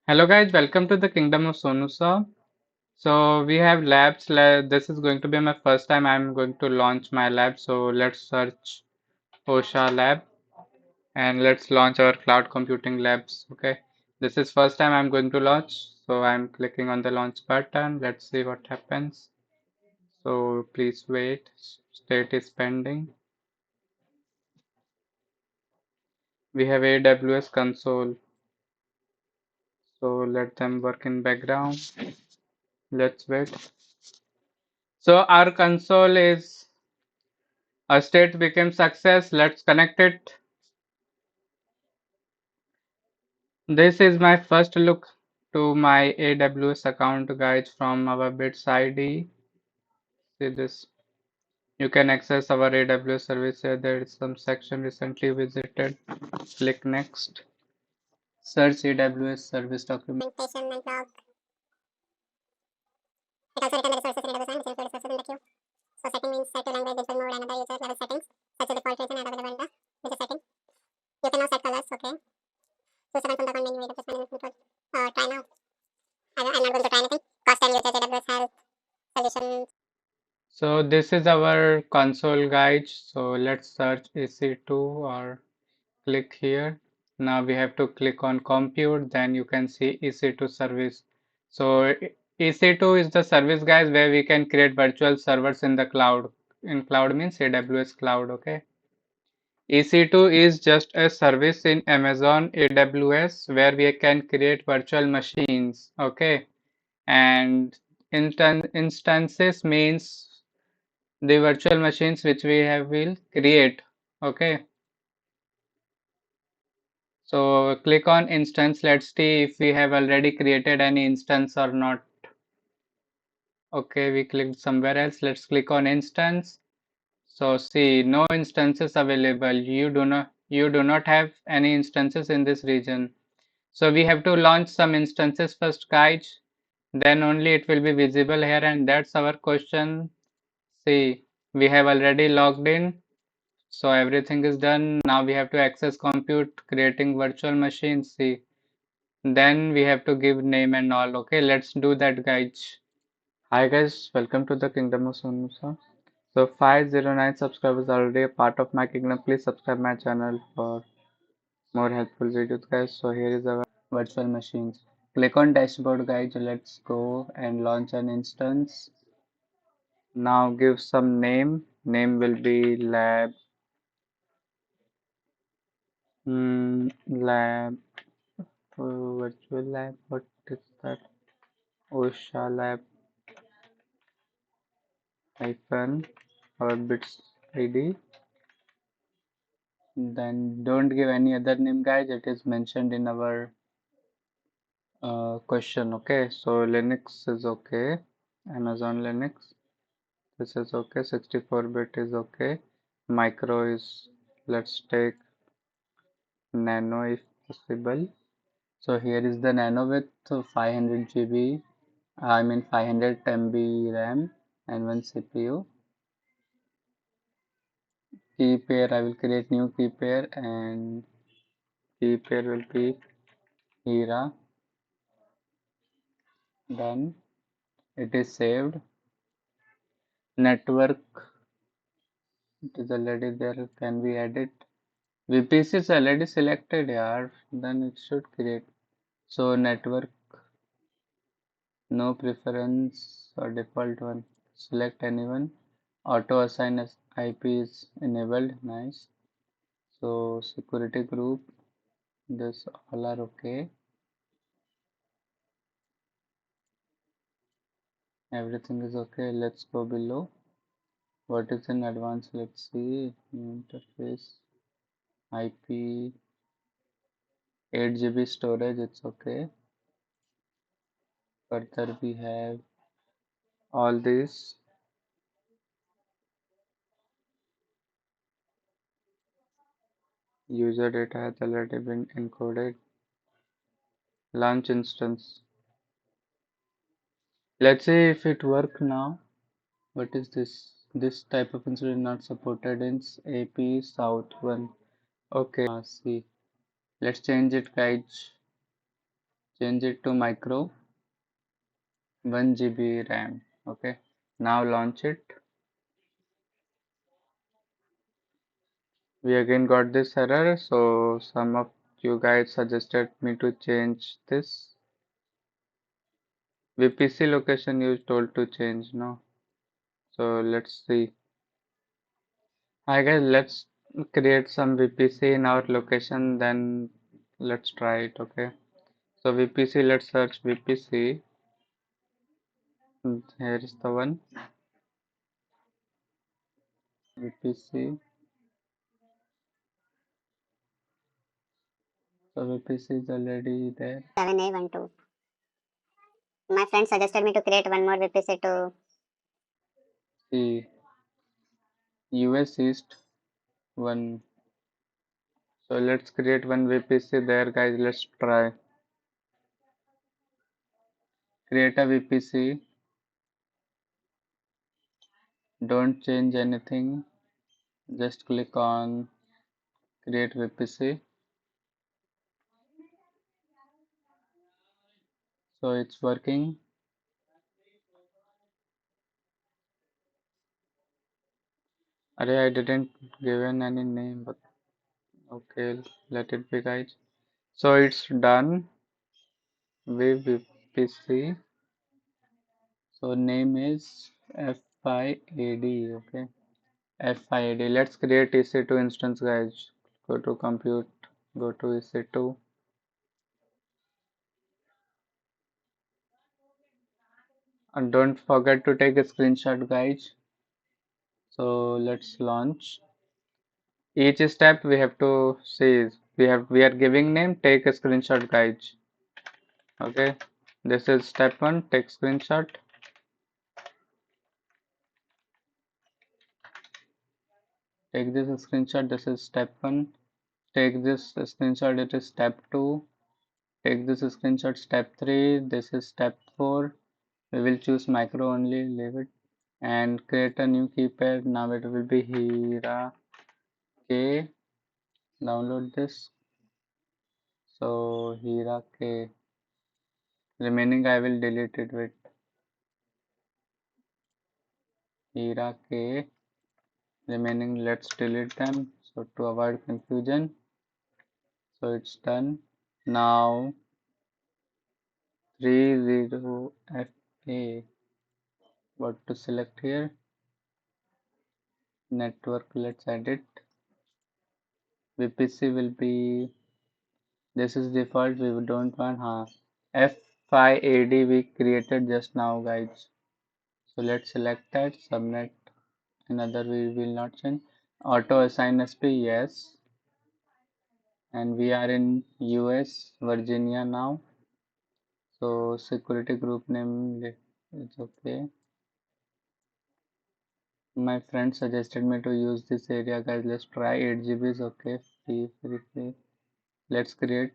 Hello guys, welcome to the kingdom of Sonu sir. So we have labs. This is going to be my first time I'm going to launch my lab. So let's search OSHA lab and let's launch our cloud computing labs. Okay, this is first time I'm going to launch. So I'm clicking on the launch button. Let's see what happens. So please wait. State is pending. We have AWS console. So let them work in background. Let's wait. So our console is a state became success. Let's connect it. This is my first look to my AWS account, guys, from our bits ID. See this. You can access our AWS service here. There is some section recently visited. Click next. Search AWS service documentation and log. It also return the resources in AWS and receive the resources in the queue. So setting means set to language, digital mode, and other user level settings. Such as default region and available data. This is setting. You can now set colors. Okay. Choose seven from the command menu. AWS management control. Try now. I'm not going to try anything. Cost and usage AWS health solutions. So this is our console guide. So let's search EC2 or click here. Now we have to click on compute. Then you can see EC2 service. So EC2 is the service guys where we can create virtual servers in the cloud. In cloud means AWS cloud. Okay. EC2 is just a service in Amazon AWS where we can create virtual machines. Okay. And instances means the virtual machines which we have will create. Okay, so click on instance. Let's see if we have already created any instance or not. Okay, we clicked somewhere else. Let's click on instance. So see, no instances available. You do not have any instances in this region. So we have to launch some instances first, guys. Then only it will be visible here, and that's our question. See, we have already logged in, so everything is done. Now we have to access compute, creating virtual machines. See, then we have to give name and all. Okay, let's do that, guys. Hi guys, welcome to the Kingdom of Sonu sir. So 509 subscribers are already a part of my kingdom. Please subscribe my channel for more helpful videos, guys. So here is our virtual machines. Click on dashboard, guys. Let's go and launch an instance. Now give some name. Name will be lab. Lab. Virtual lab. What is that? OSHA lab hyphen our bits ID. Then don't give any other name, guys. It is mentioned in our question. Okay. So Linux is okay. Amazon Linux. This is okay. 64-bit is okay. Micro is. Let's take nano if possible. So here is the nano with 500 GB, I mean 500 MB RAM and one CPU. Key pair, I will create new key pair and key pair will be Hira. Done. It is saved. Network, it is already there. Can we edit? VPC is already selected, yeah. Then it should create. So network, no preference or default one. Select anyone. Auto assign as IP is enabled. Nice. So security group, this all are okay. Everything is okay. Let's go below. What is in advanced? Let's see. Interface, IP, 8 GB storage. It's okay. Further, we have all these. User data has already been encoded. Launch instance. Let's see if it works now. What is this? This type of instance is not supported in AP South 1. Okay, see. Let's change it, guys. change it to micro, 1 GB RAM. Okay, now launch it. We again got this error, so some of you guys suggested me to change this. VPC location you told to change, no? So let's see. I guess let's create some VPC in our location, then let's try it, okay? So VPC, let's search VPC. Here is the one, VPC. So VPC is already there. 7A12. My friend suggested me to create one more VPC to See, US East one. So let's create one VPC there, guys. Let's try. Create a VPC. Don't change anything. Just click on create VPC. So it's working. Array, I didn't given any name, but okay, let it be, guys. So it's done with VPC. So name is FIAD. Okay, FIAD. Let's create EC2 instance, guys. Go to compute. Go to EC2. And don't forget to take a screenshot, guys. So let's launch. Each step we have to see. We are giving name. Take a screenshot, guys. Okay. This is step one. Take screenshot. Take this screenshot. This is step one. Take this screenshot. It is step two. Take this screenshot. Step three. This is step four. We will choose micro only. Leave it and create a new key pair. Now it will be Hira K. Download this. So Hira K. Remaining I will delete it with Hira K. Remaining let's delete them. So to avoid confusion. So it's done. Now 30FA. What to select here? Network. Let's edit. VPC will be. This is default. We don't want. FIAD we created just now, guys. So let's select that. Subnet. Another we will not change. Auto assign SP, yes. And we are in US, Virginia now. So security group name is okay. My friend suggested me to use this area, guys. Let's try 8 GB is okay. Free. Let's create.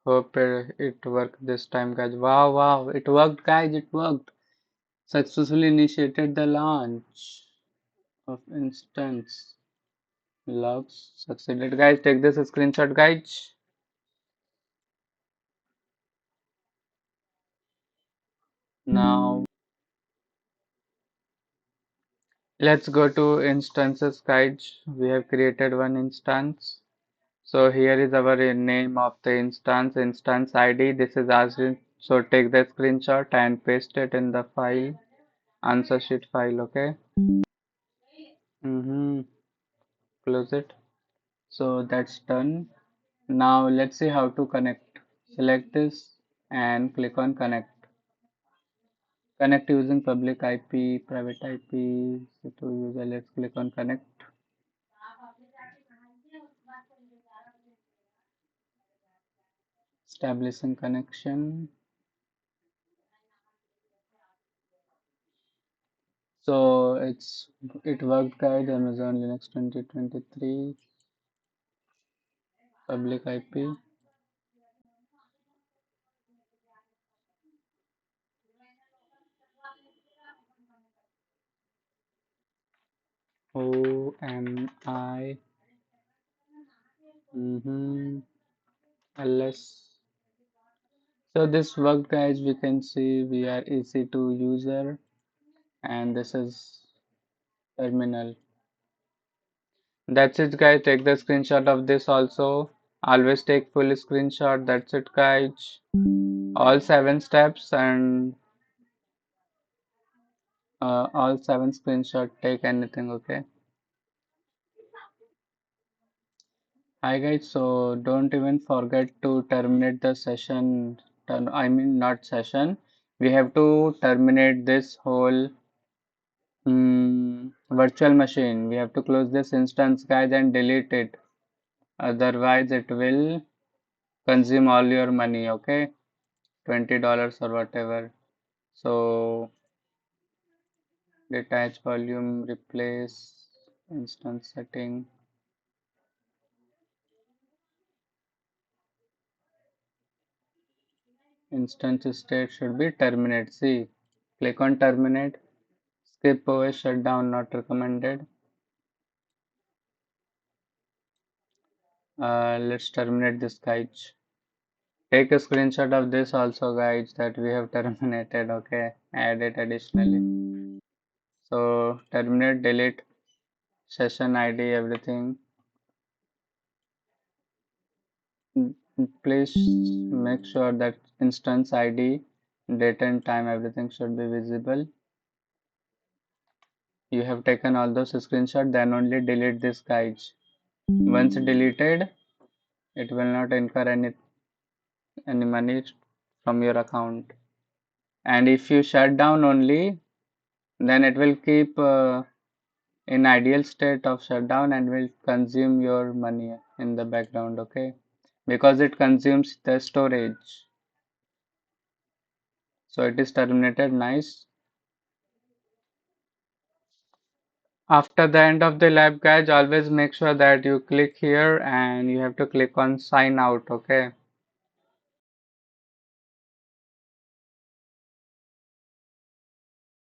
Hope it worked this time, guys. Wow, it worked, guys. It worked. Successfully initiated the launch of instance. Logs succeeded, guys. Take this screenshot, guys. Now let's go to instances, guys. We have created one instance. So here is our name of the instance ID. This is asked. So take the screenshot and paste it in the file, answer sheet file. Okay. Close it. So that's done. Now let's see how to connect. Select this and click on connect. Connect using public IP, private IP. So to user, let's click on connect. Establishing connection. So it worked, guys. Amazon Linux 2023 public IP. OMI Mm-hmm. Unless so this worked guys, we can see we are EC2 user and this is terminal. That's it guys, take the screenshot of this also. Always take full screenshot. That's it guys. All 7 steps and all 7 screenshot, take anything, okay? Hi guys, so don't even forget to terminate the session. I mean not session. We have to terminate this whole virtual machine. We have to close this instance guys and delete it. Otherwise it will consume all your money, okay? $20 or whatever. So detach volume, replace instance setting. Instance state should be terminate. See, click on terminate. Skip OS shutdown not recommended. Let's terminate this guys. Take a screenshot of this also guys that we have terminated. Okay, add it additionally. So terminate, delete session ID, everything. Please make sure that instance ID, date and time, everything should be visible. You have taken all those screenshots, then only delete this guys. Once deleted, it will not incur any money from your account. And if you shut down only, then it will keep in ideal state of shutdown and will consume your money in the background, okay? Because it consumes the storage. So it is terminated, nice. After the end of the lab guys, always make sure that you click here and you have to click on sign out, okay?